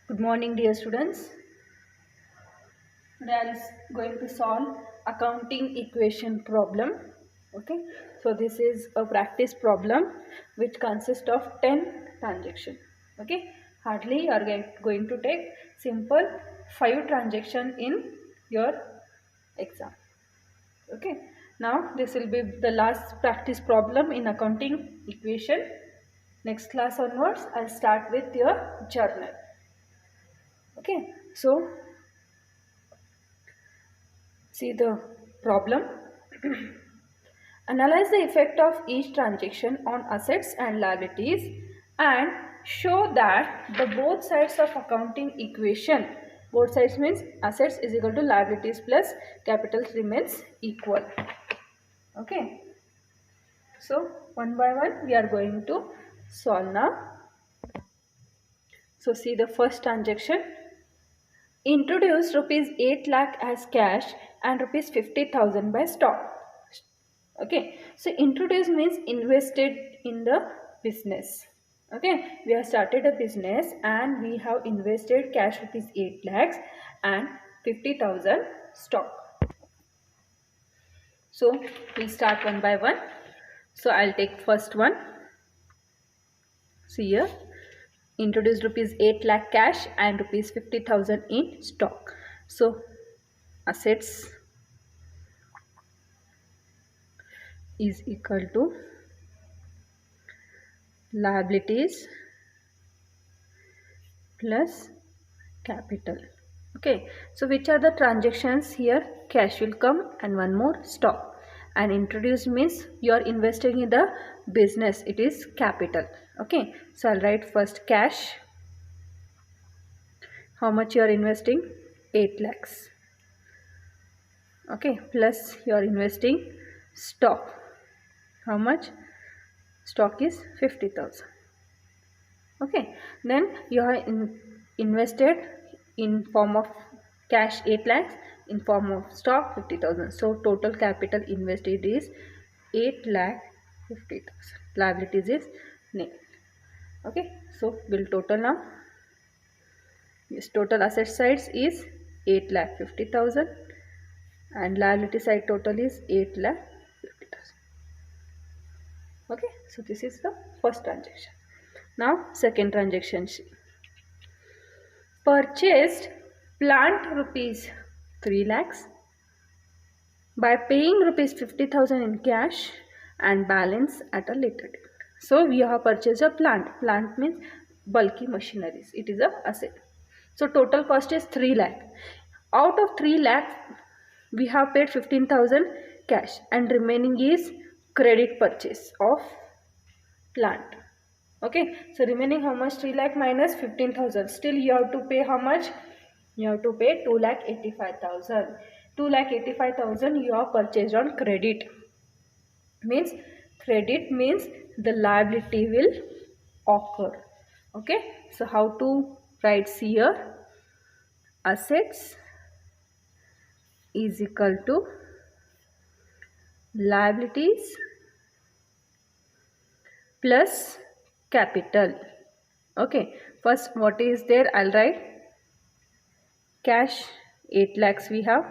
Good morning, dear students. Today I am going to solve accounting equation problem. Okay, so this is a practice problem which consists of 10 transactions. Okay, hardly you are going to take simple 5 transactions in your exam. Okay, now this will be the last practice problem in accounting equation. Next class onwards, I'll start with your journal. Okay, so see the problem. Analyze the effect of each transaction on assets and liabilities and show that the both sides of accounting equation, both sides means assets is equal to liabilities plus capital remains equal. Okay. So one by one we are going to solve now. So see the first transaction. Introduce rupees 8 lakh as cash and rupees 50,000 by stock. Okay, so introduce means invested in the business. Okay, we have started a business and we have invested cash rupees 8 lakhs and 50,000 stock. So we'll start one by one. So I'll take first one. See here, introduce rupees 8 lakh cash and rupees 50,000 in stock. So assets is equal to liabilities plus capital. Okay, so which are the transactions here? Cash will come and one more stock. And introduce means you are investing in the business, it is capital. Okay, so I'll write first cash. How much you are investing? 8 lakhs. Okay, plus you are investing stock. How much? Stock is 50,000. Okay, then you are invested in form of cash 8 lakhs, in form of stock 50,000. So total capital invested is 8 lakh 50,000. Liabilities is nil. Okay, so we'll total now. Yes, total asset sides is 8 lakh 50,000 and liability side total is 8 lakh 50,000. Okay, so this is the first transaction. Now second transaction. Purchased plant rupees 3 lakhs by paying rupees 50,000 in cash and balance at a later date. So we have purchased a plant. Plant means bulky machineries. It is a asset. So total cost is 3 lakh. Out of 3 lakh we have paid 15,000 cash and remaining is credit purchase of plant. Okay, so remaining how much? 3 lakh minus 15,000. Still you have to pay how much? You have to pay 2 lakh 85,000. 2 lakh 85,000 you have purchased on credit. Means credit means the liability will occur. Okay, so how to write here? Assets is equal to liabilities plus capital. Okay, first what is there? I'll write cash 8 lakhs we have.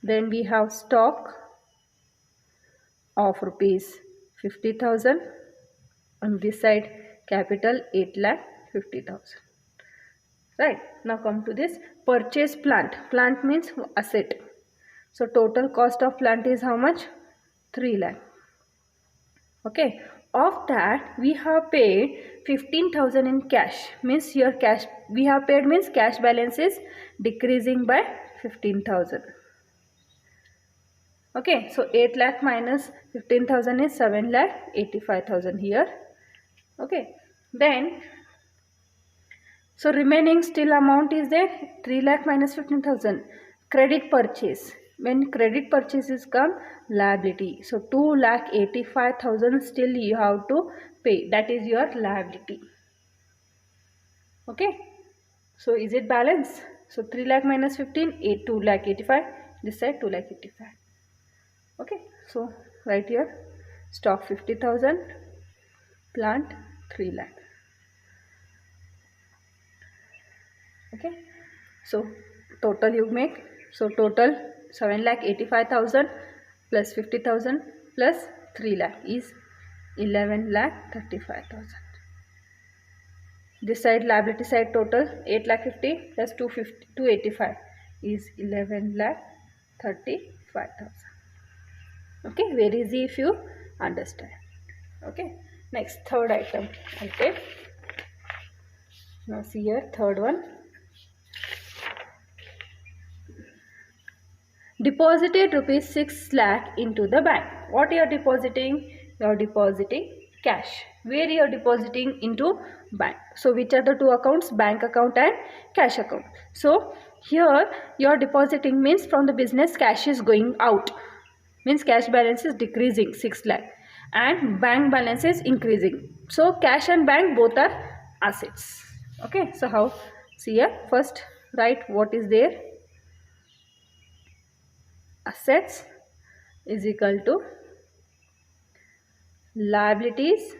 Then we have stock of rupees 50,000. On this side capital 8 lakh 50,000. Right, now come to this purchase plant. Plant means asset. So total cost of plant is how much? 3 lakh. Okay, of that we have paid 15,000 in cash. Means here cash we have paid means cash balance is decreasing by 15,000. Okay, so 8 lakh minus 15,000 is 7 lakh 85,000 here. Okay, then so remaining still amount is there 3 lakh minus 15,000. Credit purchase. When credit purchases come, liability. So 2 lakh 85,000 still you have to pay. That is your liability. Okay. So is it balance? So 3 lakh minus 15, 2 lakh 85. This side 2 lakh 85. Okay. So right here stock 50,000, plant 3 lakh. Okay, so total you make, so total 7,85,000 plus 50,000 plus 3 lakh is 11,35,000. This side liability side total 8,50,000 plus 285 is 11,35,000. Okay, very easy if you understand. Okay, next third item. Okay, now see here third one. Deposited rupees 6 lakh into the bank. What you are depositing? You are depositing cash. Where you are depositing? Into bank. So which are the two accounts? Bank account and cash account. So here you are depositing means from the business cash is going out. Means cash balance is decreasing 6 lakh and bank balance is increasing. So cash and bank both are assets. Okay. So how? See here first write what is there. Assets is equal to liabilities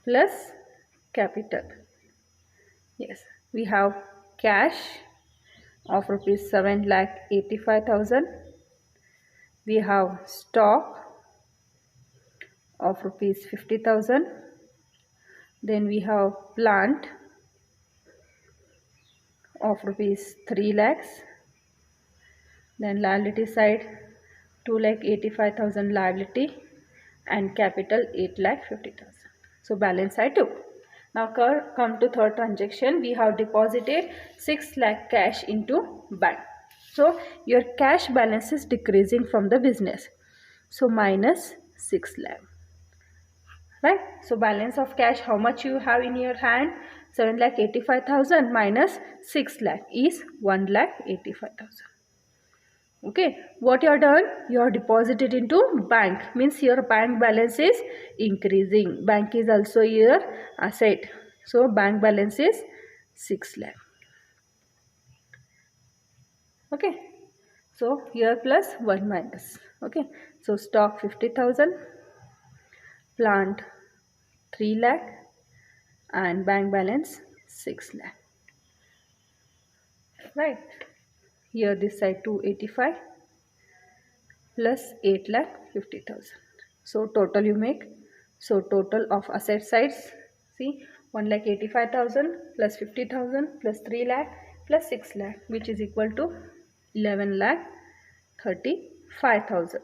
plus capital. Yes, we have cash of rupees 7,85,000. We have stock of rupees 50,000. Then we have plant of rupees 3 lakhs. Then liability side 2,85,000 liability and capital 8,50,000. So balance side 2. Now come to third transaction. We have deposited 6 lakh cash into bank. So your cash balance is decreasing from the business. So minus 6 lakh. Right? So balance of cash, how much you have in your hand? 7,85,000 minus 6 lakh is 1,85,000. Okay, what you are done? You are deposited into bank, means your bank balance is increasing. Bank is also your asset. So bank balance is 6 lakh. Okay, so here plus 1 minus. Okay, so stock 50,000, plant 3 lakh and bank balance 6 lakh. Right, here this side 285 plus 8,50,000. So total you make. So total of asset sides, see 1,85,000 plus 50,000 plus 3 lakh plus 6 lakh, which is equal to 11,35,000.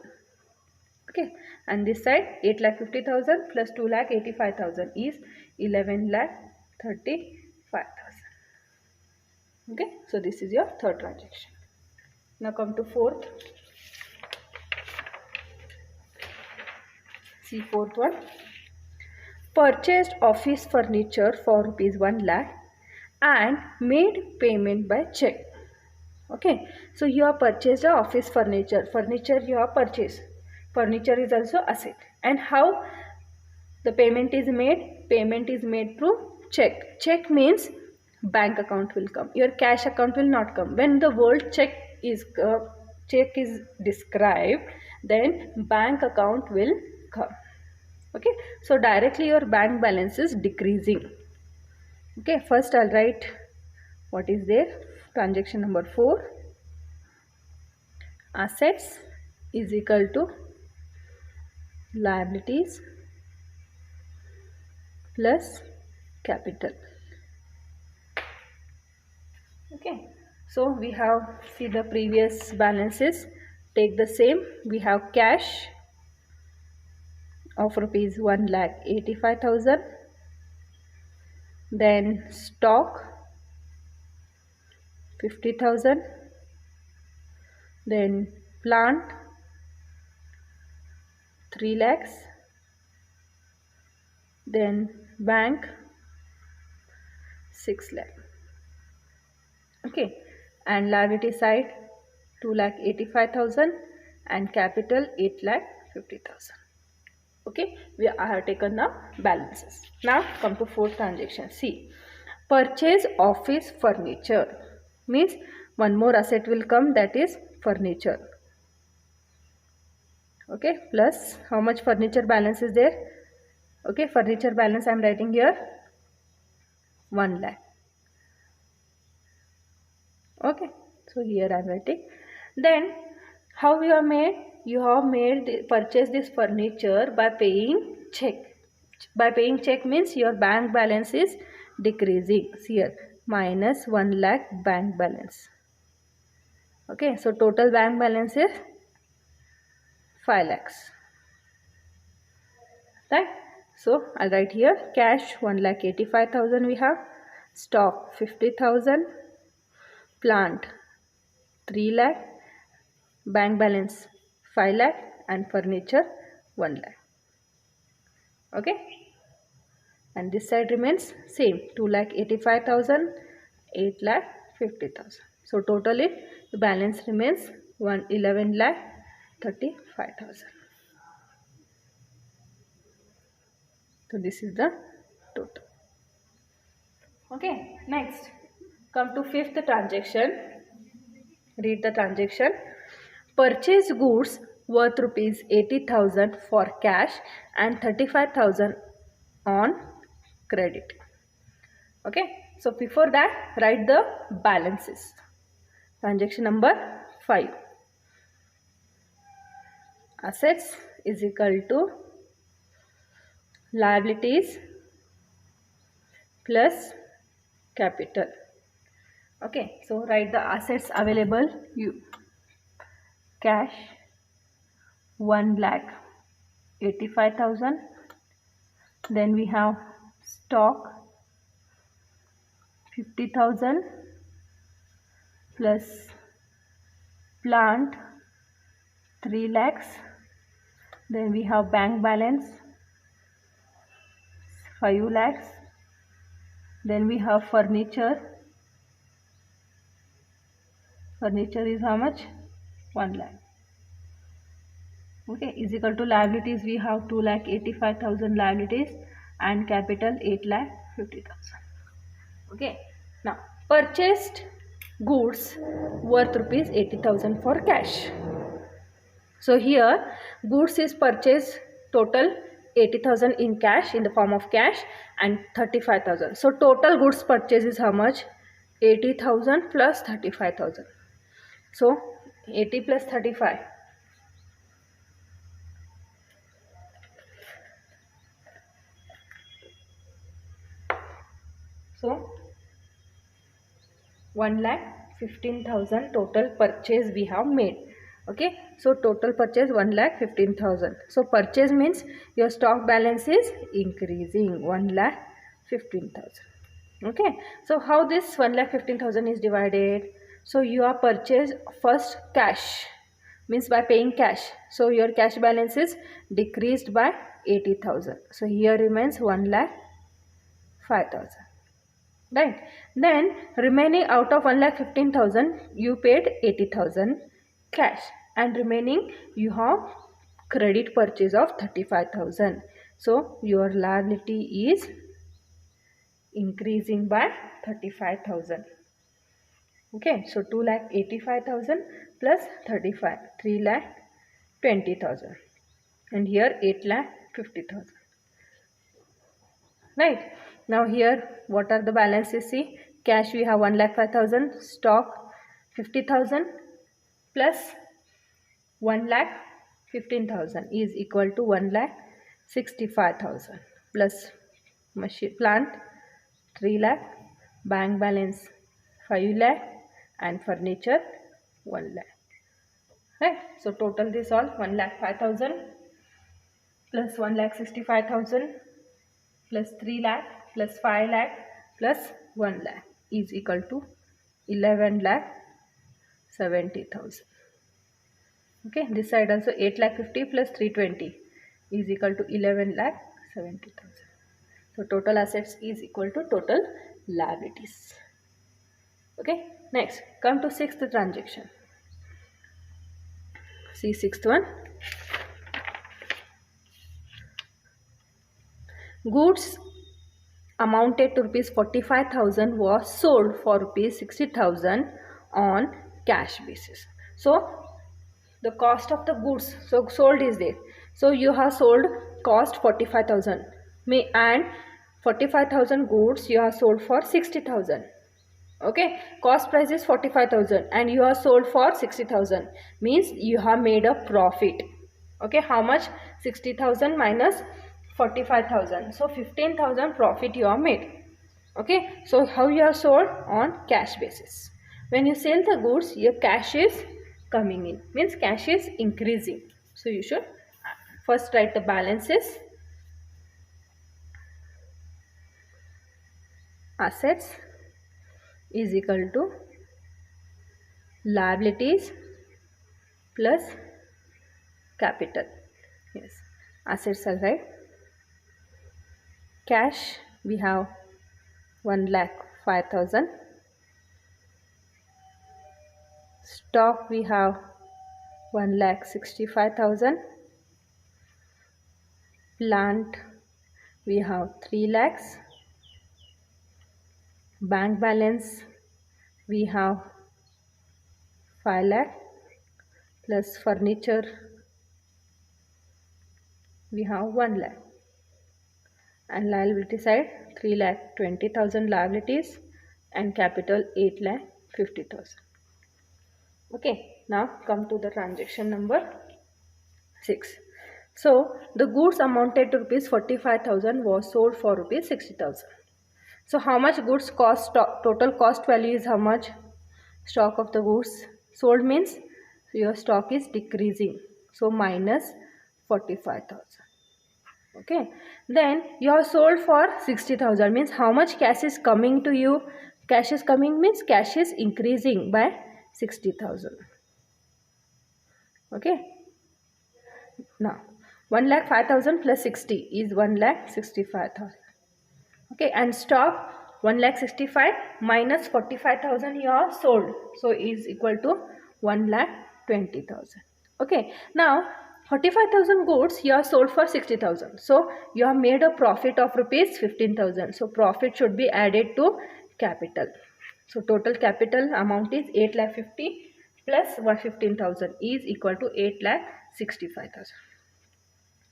Okay, and this side 8,50,000 plus 2,85,000 is 11,35,000. Okay, so this is your third transaction. Now come to fourth. See fourth one. Purchased office furniture for rupees 1 lakh and made payment by check. Okay, so you have purchased a office furniture. Furniture you have purchased. Furniture is also asset. And how the payment is made? Payment is made through check. Check means bank account will come. Your cash account will not come. When the word check is described, then bank account will come. Okay, so directly your bank balance is decreasing. Okay, first I'll write what is there. Transaction number 4. Assets is equal to liabilities plus capital. Okay, so we have, see the previous balances, take the same. We have cash of rupees 1,85,000, then stock 50,000, then plant 3 lakhs, then bank 6 lakh. Okay, and liability side 2,85,000 and capital 8,50,000. Okay, I have taken the balances. Now come to fourth transaction. See, purchase office furniture means one more asset will come, that is furniture. Okay, plus how much furniture balance is there? Okay, furniture balance I am writing here 1 lakh. Okay, so here I am writing. Then how you have made? You have purchased this furniture by paying check. By paying check means your bank balance is decreasing. See here, minus 1 lakh bank balance. Okay, so total bank balance is 5 lakhs. Right? So I'll write here cash 1,85,000 we have, stock 50,000, plant 3 lakh, bank balance 5 lakh and furniture 1 lakh. Okay, and this side remains same, 2,85,000, 8,50,000. So totally the balance remains 11,35,000. So this is the total. Okay, next come to fifth transaction. Read the transaction. Purchase goods worth rupees 80,000 for cash and 35,000 on credit. Okay, so before that write the balances. Transaction number 5. Assets is equal to liabilities plus capital. Okay, so write the assets available. Cash 1,85,000. Then we have stock 50,000 plus plant 3 lakhs. Then we have bank balance 5 lakhs. Then we have furniture. Furniture is how much? 1 lakh. Okay, is equal to liabilities. We have 2,85,000 liabilities and capital 8,50,000. Okay, now purchased goods worth rupees 80,000 for cash. So here goods is purchased total 80,000 in cash, in the form of cash, and 35,000. So total goods purchase is how much? 80,000 plus 35,000. So 80 plus 35. So 1,15,000 total purchase we have made. Okay, so total purchase 1,15,000. So purchase means your stock balance is increasing, 1,15,000. Okay, so how this 1,15,000 is divided? So you are purchased first cash, means by paying cash. So your cash balance is decreased by 80,000. So here remains 1,05,000. Right. Then remaining out of 1,15,000 you paid 80,000 cash, and remaining you have credit purchase of 35,000. So your liability is increasing by 35,000. Okay, so 2,85,000 plus 35, 3,20,000, and here 8,50,000. Right. Now here what are the balances? See, cash we have 1,05,000, stock 50,000 plus 1,15,000 is equal to 1,65,000 plus machine plant 3 lakh, bank balance 5 lakh and furniture 1 lakh. Right. So total this all 1,05,000 plus 1,65,000 plus 3 lakh plus 5 lakh plus 1 lakh is equal to 11,70,000. Okay, this side also 8,50,000 plus 320 is equal to 11,70,000. So total assets is equal to total liabilities. Okay, next come to sixth transaction. See sixth one. Goods amounted to rupees 45,000 was sold for rupees 60,000 on cash basis. So the cost of the goods sold is there. So you have sold cost 45,000 and 45,000 goods you have sold for 60,000. Okay, cost price is 45,000 and you are sold for 60,000, means you have made a profit. Okay, how much? 60,000 minus 45,000, so 15,000 profit you have made. Okay, so how you are sold? On cash basis. When you sell the goods, your cash is coming in, means cash is increasing. So you should first write the balances. Assets is equal to liabilities plus capital. Yes, assets are right. Cash we have 1,05,000. Stock we have 1,65,000. Plant we have 3 lakhs. Bank balance we have 5 lakh plus furniture we have 1 lakh. And liability side 3,20,000 liabilities and capital 8,50,000. Okay, now come to the transaction number 6. So the goods amounted to rupees 45,000 was sold for rupees 60,000. So how much goods cost, total cost value is how much? Stock of the goods sold means your stock is decreasing, so minus 45,000. Okay, then you are sold for 60,000, means how much cash is coming to you? Cash is coming means cash is increasing by 60,000. Okay, now 1,05,000 plus 60 is 1,65,000. Okay, and stock 1,65,000 minus 45,000 you are sold, so is equal to 1,20,000. Okay, now 45,000 goods you are sold for 60,000, so you have made a profit of rupees 15,000. So profit should be added to capital. So total capital amount is 8,50,000 plus 15,000 is equal to 8,65,000.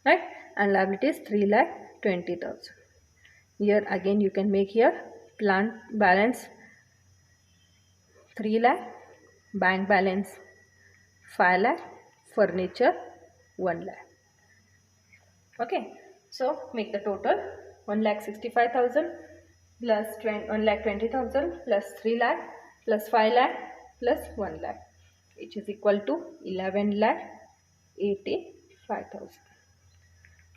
Right, and liability is 3,20,000. Here again you can make here plant balance 3 lakh, bank balance 5 lakh, furniture 1 lakh. Okay, so make the total 1,65,000 plus 1,20,000 plus 3 lakh plus 5 lakh plus 1 lakh, which is equal to 11,85,000.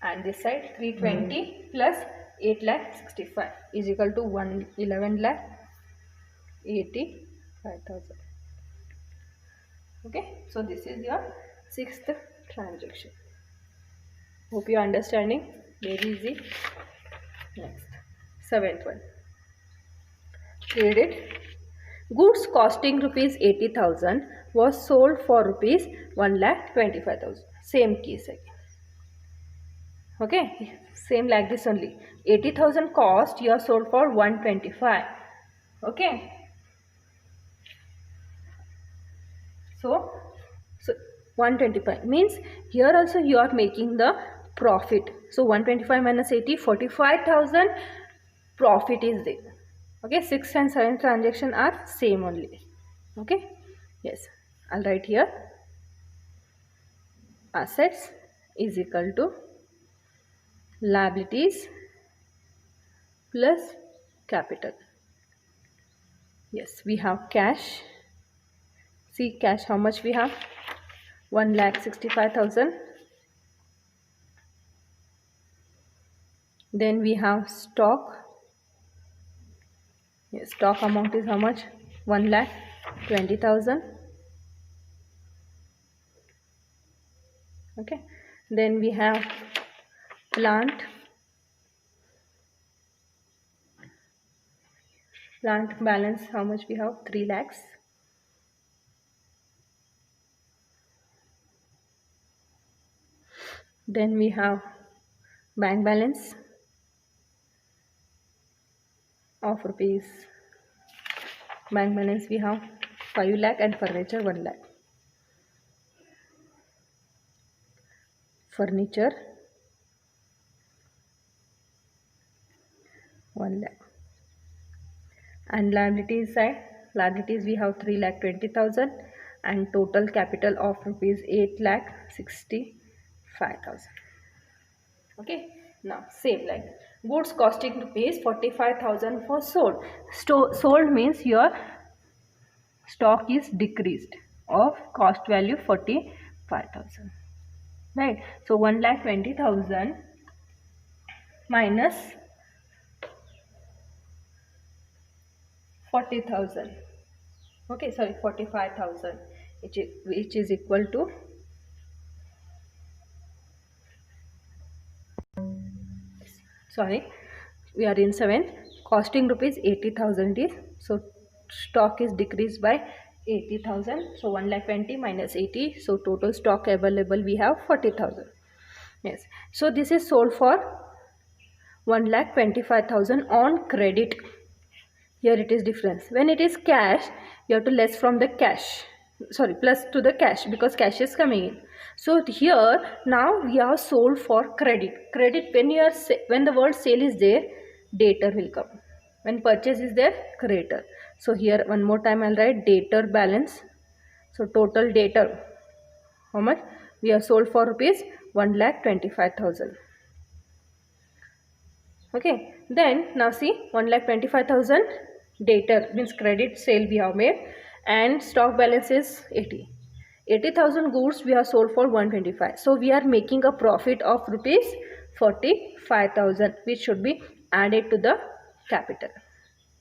And this side 320 plus 8,65,000 is equal to 11,85,000. Okay, so this is your 6th transaction. Hope you are understanding. Very easy. Next, 7th one. Credit. Goods costing rupees 80,000 was sold for rupees 1,25,000. Same case again. Okay, same like this only. 80,000 cost, you are sold for 125. Okay, so 125 means here also you are making the profit. So 125 minus 80, 45,000 profit is there. Okay, 6th and 7th transaction are same only. Okay, yes, I'll write here assets is equal to liabilities plus capital. Yes, we have cash. See cash, how much we have? 1,65,000. Then we have stock. Yes, stock amount is how much? 1,20,000. Okay, then we have plant. Plant balance, how much we have? 3 lakhs. Then we have bank balance of rupees. Bank balance we have 5 lakh and furniture 1 lakh. Furniture 1 lakh. And liabilities side, liabilities we have 3,20,000 and total capital of rupees 8,65,000. Okay, now same like goods costing rupees 45,000 for sold. Sold means your stock is decreased of cost value 45,000, right? So 1,20,000 minus 40,000. Okay, sorry, 45,000, which is equal to, sorry, we are in 7th, costing rupees 80,000 is, so stock is decreased by 80,000, so 1,20,000 minus 80, so total stock available we have 40,000. Yes, so this is sold for 1,25,000 on credit. Here it is difference. When it is cash, you have to less from the cash. Sorry, plus to the cash because cash is coming in. So here now we are sold for credit. Credit, when the word sale is there, debtor will come. When purchase is there, creditor. So here one more time I'll write debtor balance. So total debtor, how much? We are sold for rupees 1,25,000. Okay, then now see 1,25,000 debtor means credit sale we have made and stock balance is 80. 80,000 goods we have sold for 125. So we are making a profit of rupees 45,000 which should be added to the capital.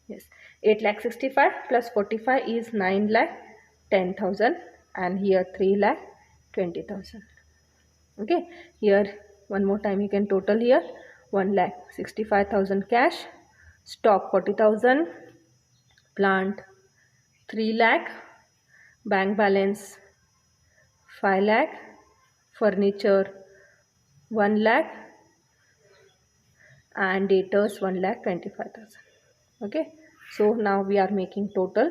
Yes, 8,65,000 plus 45 is 9,10,000 and here 3,20,000. Okay, here one more time you can total here 1,65,000 cash, stock 40,000, plant 3 lakh, bank balance 5 lakh, furniture 1 lakh and debtors 1,25,000. Okay, so now we are making total.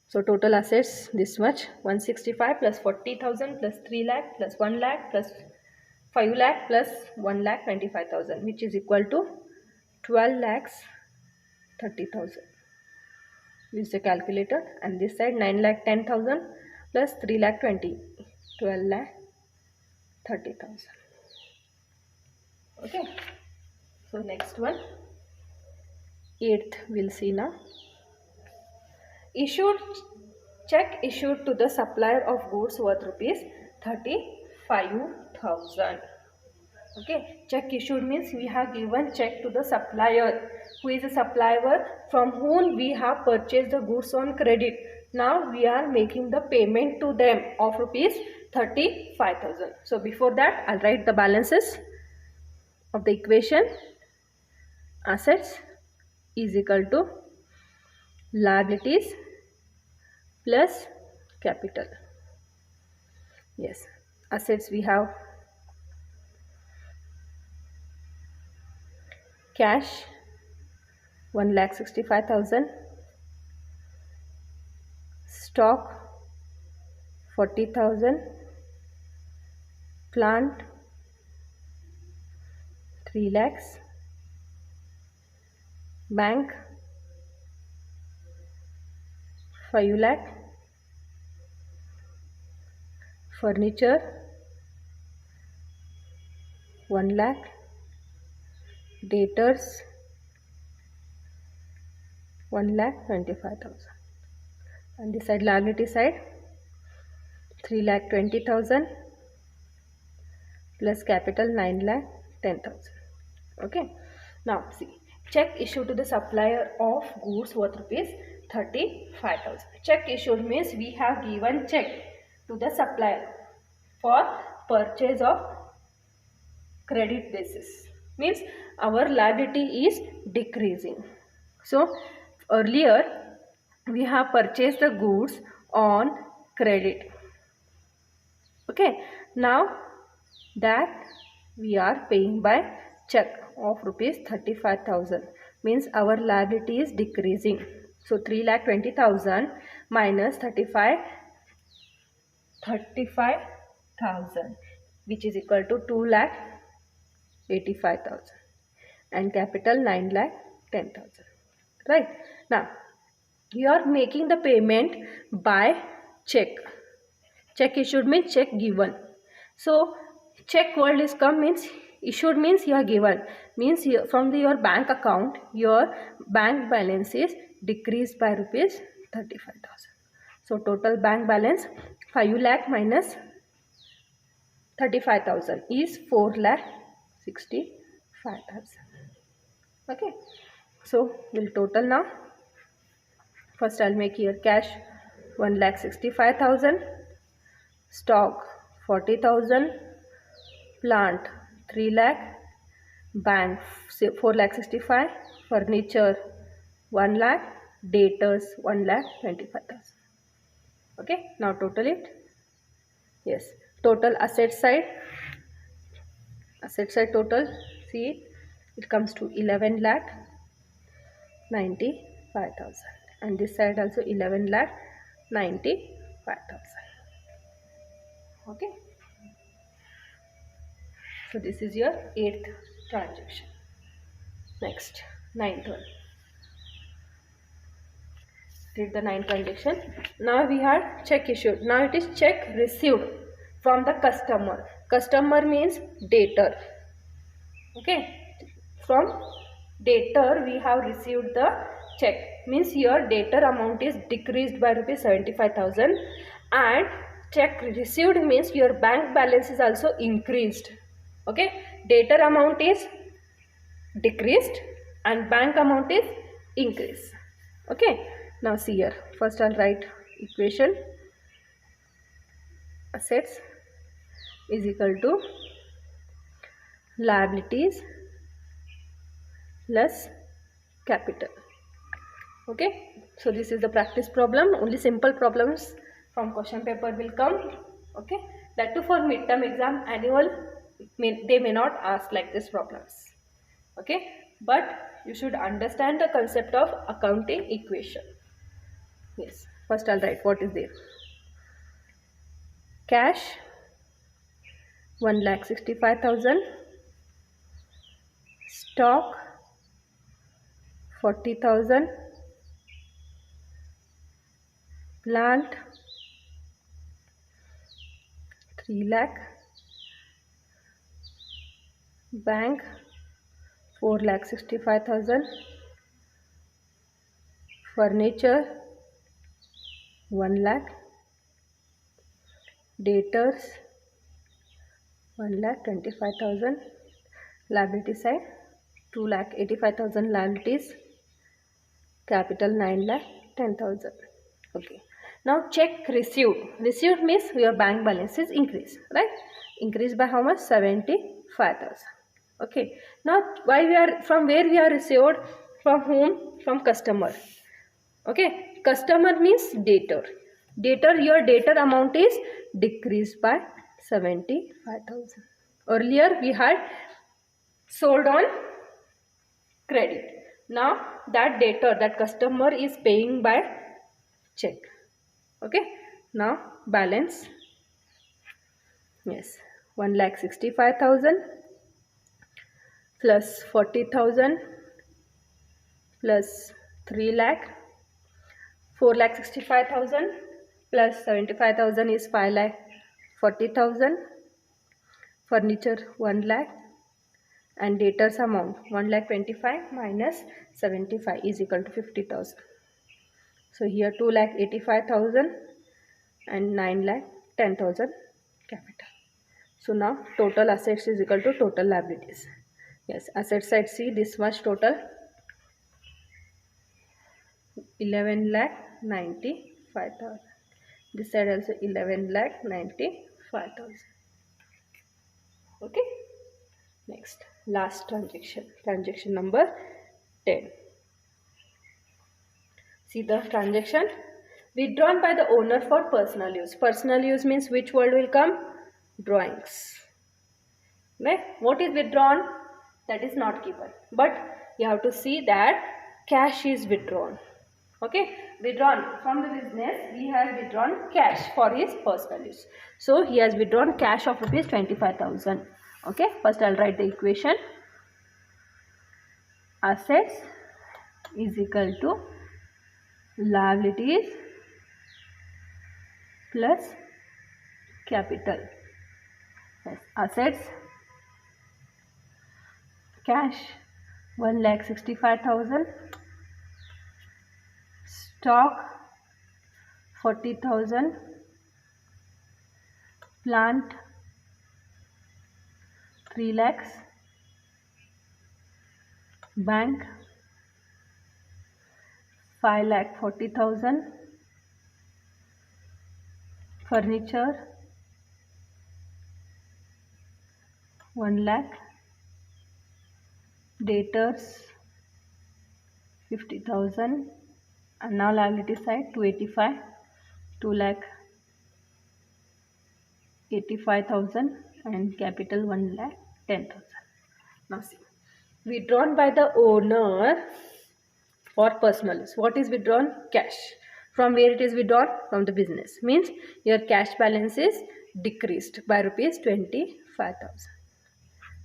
So total assets this much 165 plus 40,000 plus 3 lakh plus 1 lakh plus 5 lakh plus 1,25,000 which is equal to 12,30,000. Use the calculator and this side 9,10,000 plus 3,20,000 12,30,000. Okay, so next one 8th we'll see now. Check issued to the supplier of goods worth rupees 35,000. Okay, check issued means we have given check to the supplier. Who is a supplier? From whom we have purchased the goods on credit. Now we are making the payment to them of rupees 35,000. So before that I'll write the balances of the equation. Assets is equal to liabilities plus capital. Yes, assets we have cash 1,65,000, stock 40,000, plant 3 lakhs, bank 5 lakh, furniture 1 lakh, debtors 1,25,000 and this side liability side 3,20,000 plus capital 9,10,000. Okay, now see, check issued to the supplier of goods worth rupees 35,000. Check issued means we have given check to the supplier for purchase of credit basis, means our liability is decreasing. So earlier we have purchased the goods on credit. Okay, now that we are paying by check of rupees 35,000 means our liability is decreasing. So 3,20,000 minus 35,000 which is equal to 2,85,000. and capital 9,10,000. Right. Now you are making the payment by check. Check issued means check given. So check word is come means issued means you are given, means from your bank account your bank balance is decreased by rupees 35,000. So total bank balance 5 lakh minus 35,000 is 4,65,000. Okay, so we'll total now. First I'll make here cash 1,65,000, stock 40,000, plant 3 lakh, bank 4,65,000, furniture 1 lakh, debtors 1,25,000. Okay, now total it. Yes, total asset side total, see it comes to 11,95,000, and this side also 11,95,000. Okay, so this is your 8th transaction. Next, 9th one. Read the 9th transaction. Now we had check issued. Now it is check received from the customer. Customer means debtor. Okay, from debtor we have received the check, means your debtor amount is decreased by rupees 75,000, and check received means your bank balance is also increased. Okay, debtor amount is decreased and bank amount is increased. Okay, now see here, first I'll write equation. Assets is equal to liabilities plus capital. Okay, so this is the practice problem. Only simple problems from question paper will come. Okay, that too for midterm exam, annual they may not ask like this problems. Okay, but you should understand the concept of accounting equation. Yes, first I'll write what is there. Cash 1,65,000, stock 40,000, plant 3 lakh, bank 4,65,000, furniture 1 lakh, debtors 1,25,000, liability side 2,85,000 liabilities, capital 9,10,000. Okay, now check received. Received means your bank balance is increased, right? Increased by how much? 75,000. Okay, now why we are, from where we are received? From whom? From customer. Okay, customer means debtor. Debtor, your debtor amount is decreased by 75,000. Earlier we had sold on credit. Now that debtor, that customer is paying by check. Okay, now balance. Yes, 1,65,000 plus 40,000 plus 3 lakh, 4,65,000 plus 75,000 is 5,40,000, furniture 1 lakh, and debtors amount 1,25,000 minus 75 is equal to 50,000. So here 2,85,000 and 9,10,000 capital. So now total assets is equal to total liabilities. Yes, asset side, see this much total 11,95,000. This side also 11,95,000. Okay. Next, last transaction, transaction number 10. See the transaction. Withdrawn by the owner for personal use. Personal use means which word will come? Drawings. Right? What is withdrawn? That is not given. But you have to see that cash is withdrawn. Okay, withdrawn from the business, he has withdrawn cash for his personal use. So he has withdrawn cash of rupees 25,000. Okay, first I'll write the equation. assets is equal to liabilities plus capital. Yes, assets cash 1,65,000, stock 40,000, plant 3 lakhs, bank 5,40,000, furniture 1 lakh, debtors 50,000, and now liability side 285, 2 lakh 85,000, and capital 1 lakh 10,000. Now see, withdrawn by the owner for personal use. What is withdrawn? Cash. From where it is withdrawn? From the business. Means your cash balance is decreased by rupees 25,000.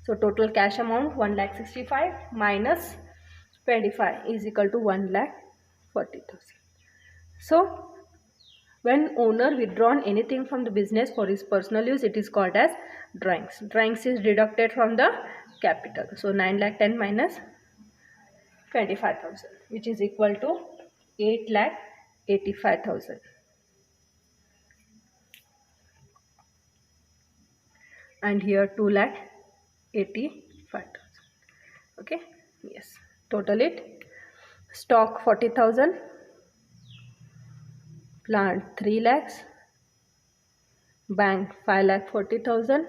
So total cash amount 1,65,000 minus 25 is equal to 1,40,000. So when owner withdrawn anything from the business for his personal use, it is called as drawings. Drawings is deducted from the capital. So 9,10,000 minus 25,000, which is equal to 8,85,000. And here 2,85,000. Okay. Yes. Total it. Stock 40,000. Plant 3 lakhs. Bank 5,40,000.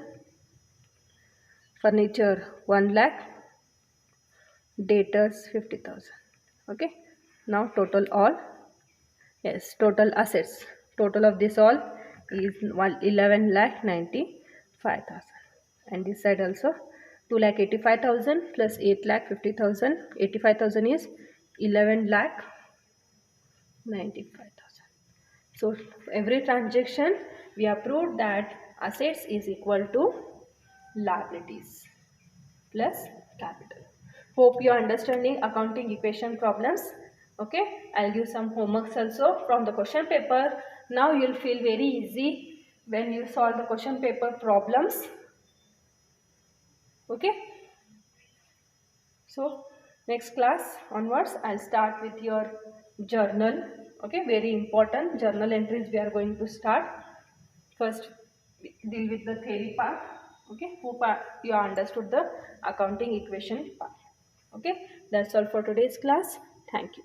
Furniture 1 lakh. Debtors 50,000. Okay. Now total all. Yes. Total assets. Total of this all is 11,95,000. And this side also 2,85,000 plus 8,50,000. 85,000 is 11,95,000. So every transaction we have proved that assets is equal to liabilities plus capital. Hope you are understanding accounting equation problems. Okay, I'll give some homeworks also from the question paper. Now you'll feel very easy when you solve the question paper problems. Okay, so next class onwards I'll start with your journal. Okay, very important journal entries we are going to start. First deal with the theory part. Okay, hope you understood the accounting equation part. Okay, that's all for today's class. Thank you.